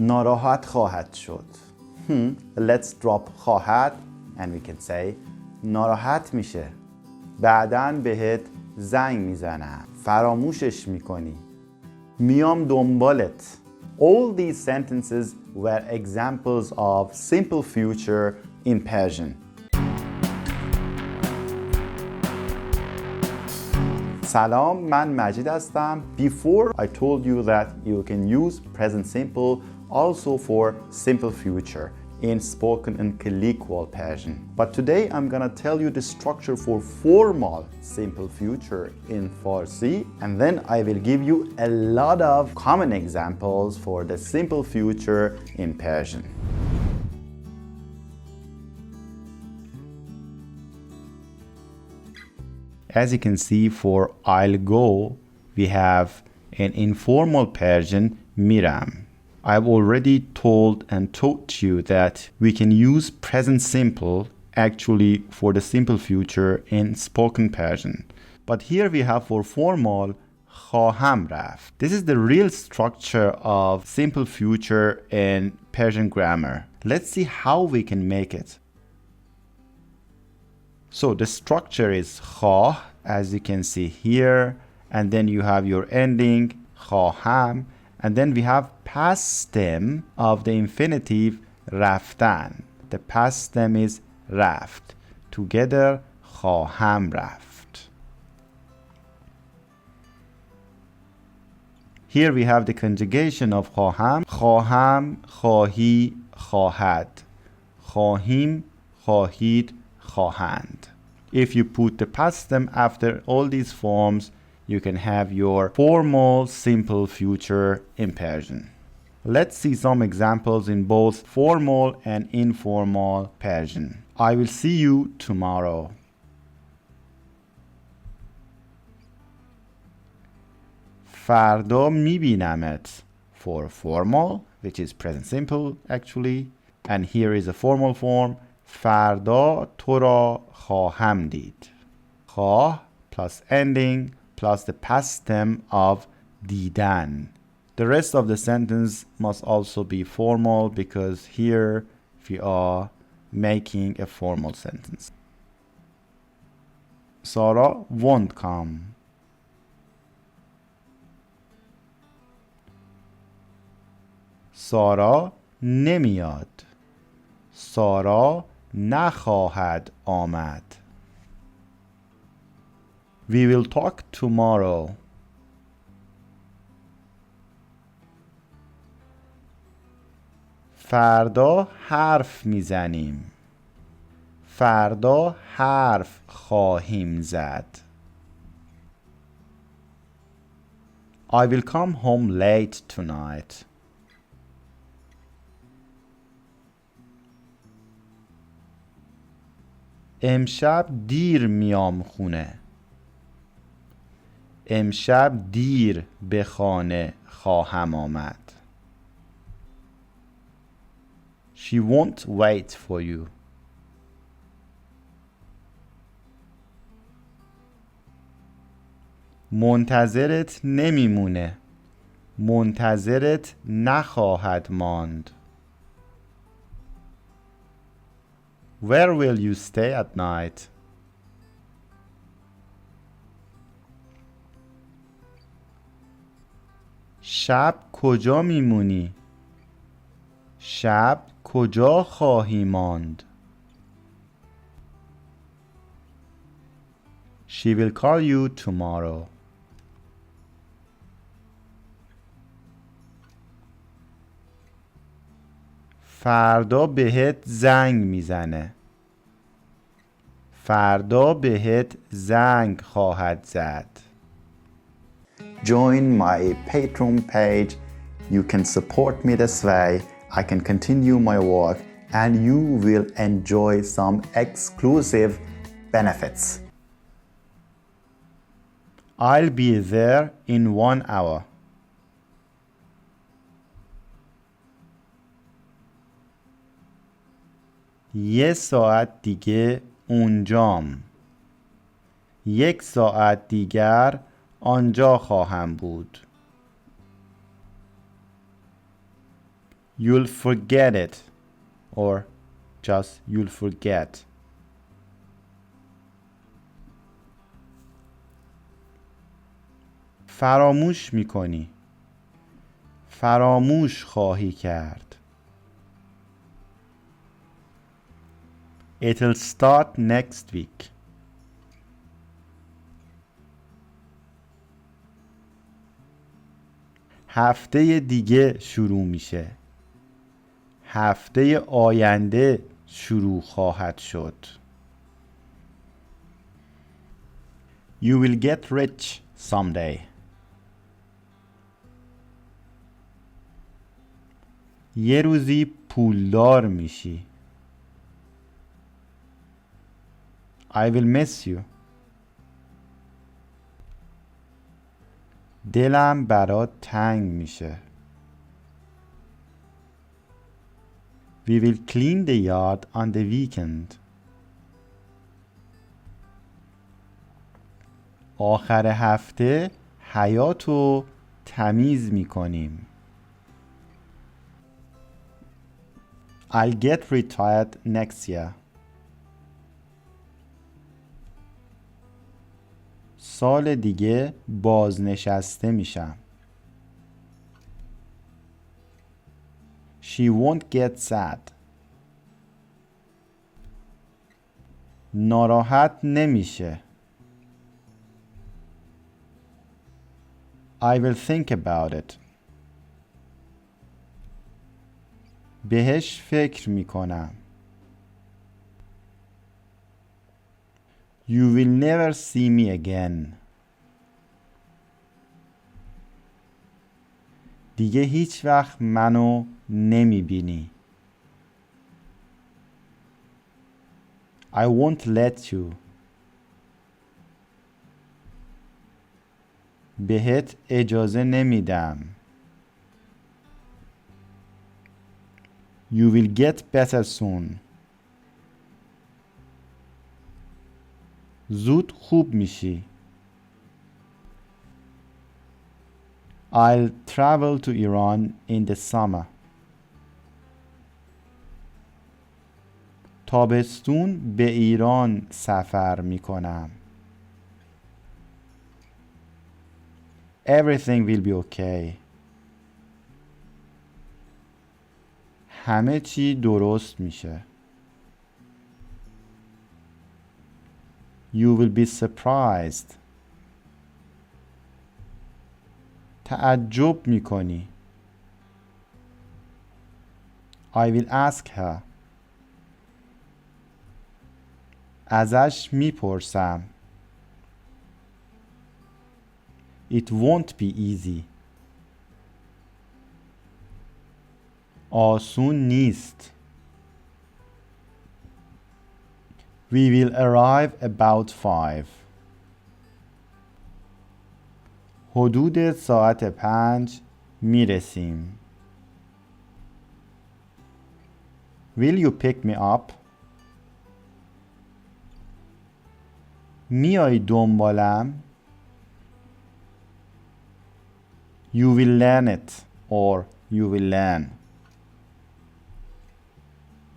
ناراحت خواهد شد. Let's drop خواهد and we can say ناراحت میشه. بعداً بهت زنگ میزنم. فراموشش میکنی. میام دنبالت. All these sentences were examples of simple future in Persian. سلام، من مجید هستم. Before I told you that you can use present simple also for simple future in spoken and colloquial Persian. But today I'm gonna tell you the structure for formal simple future in Farsi, and then I will give you a lot of common examples for the simple future in Persian. As you can see, for I'll go, we have an informal Persian miram. I've already told and taught you that we can use present simple actually for the simple future in spoken Persian. But here we have for formal خواهم رفت. This is the real structure of simple future in Persian grammar. Let's see how we can make it. So the structure is خواه, as you can see here, and then you have your ending خواهم, and then we have past stem of the infinitive رفتن. The past stem is رفت. Together خواهم رفت. Here we have the conjugation of خواهم. خواهم، خواهی، خواهد. خواهیم، خواهید، خواهند. If you put the past stem after all these forms, you can have your formal simple future in Persian. Let's see some examples in both formal and informal Persian. I will see you tomorrow. فردا میبینمت. For formal, which is present simple actually, and here is a formal form. فردا تو را خواهم دید. خواه plus ending plus the past stem of دیدن. The rest of the sentence must also be formal because here we are making a formal sentence. Sarah won't come. سارا نمیاد. سارا نخواهد آمد. We will talk tomorrow. فردا حرف میزنیم. فردا حرف خواهیم زد. I will come home late tonight. امشب دیر میام خونه. امشب دیر به خانه خواهم آمد. She won't wait for you. منتظرت نمیمونه. منتظرت نخواهد ماند. Where will you stay at night? شب کجا میمونی؟ شب کجا خواهی ماند؟ She will call you tomorrow. فردا بهت زنگ میزنه. فردا بهت زنگ خواهد زد. Join my Patreon page. You can support me this way. I can continue my work and you will enjoy some exclusive benefits. I'll be there in 1 hour. یه ساعت دیگه اونجام. 1 ساعت دیگر آنجا خواهم بود. You'll forget it or just you'll forget. فراموش میکنی. فراموش خواهی کرد. It'll start next week. هفته دیگه شروع میشه. هفته آینده شروع خواهد شد. You will get rich someday. یه روزی پولدار میشی. I will miss you. دلم برات تنگ میشه. We will clean the yard on the weekend. آخر هفته حیاطو تمیز میکنیم. I'll get retired next year. سال دیگه بازنشسته میشم. She won't get sad. ناراحت نمیشه. I will think about it. بهش فکر میکنم. You will never see me again. دیگه هیچ وقت منو نمیبینی. I won't let you. بهت اجازه نمیدم. You will get better soon. زود خوب میشی. I'll travel to Iran in the summer. تابستون به ایران سفر میکنم. Everything will be okay. همه چی درست میشه. You will be surprised. تعجب میکنی. I will ask her. ازش میپرسم. It won't be easy. آسون نیست. We will arrive about 5. حدود ساعت 5 میرسیم. Will you pick me up? میای دنبالم؟ You will learn it or you will learn.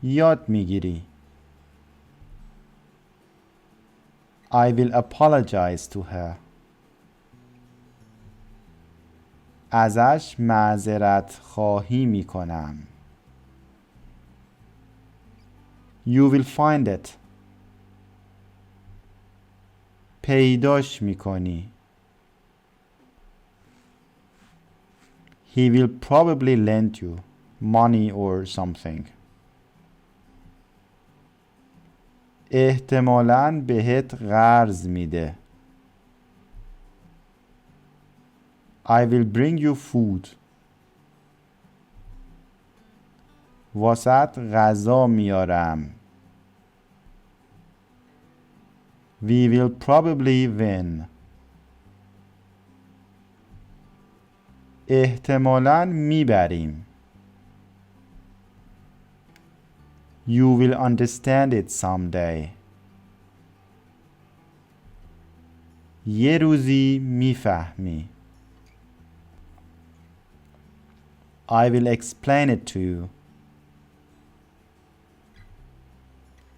یاد میگیری. I will apologize to her. ازش معذرت خواهی میکنم. You will find it. پیداش میکنی. He will probably lend you money or something. احتمالاً بهت قرض میده. I will bring you food. واسط غذا میارم. We will probably win. احتمالاً میبریم. You will understand it someday. یه روزی میفهمی. I will explain it to you.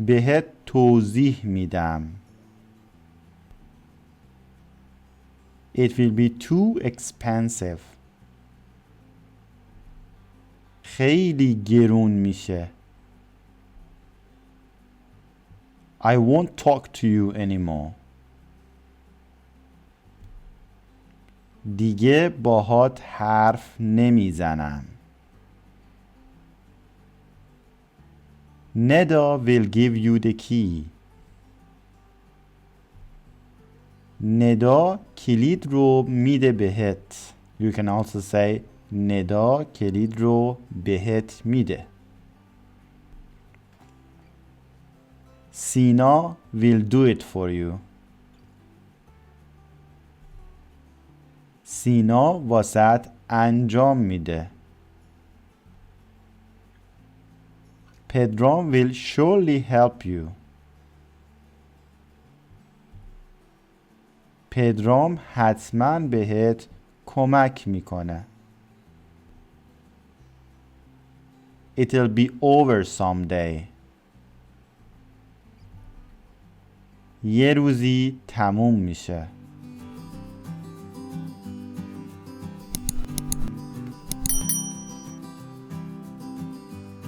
بهت توضیح میدم. It will be too expensive. خیلی گرون میشه. I won't talk to you anymore. دیگه باهات حرف نمیزنم. Neda will give you the key. ندا کلید رو میده بهت. You can also say ندا کلید رو بهت میده. سینا will do it for you. سینا واسط انجام میده. پدرام will surely help you. پدرام حتما بهت کمک میکنه. It'll be over someday. یه روزی تموم میشه.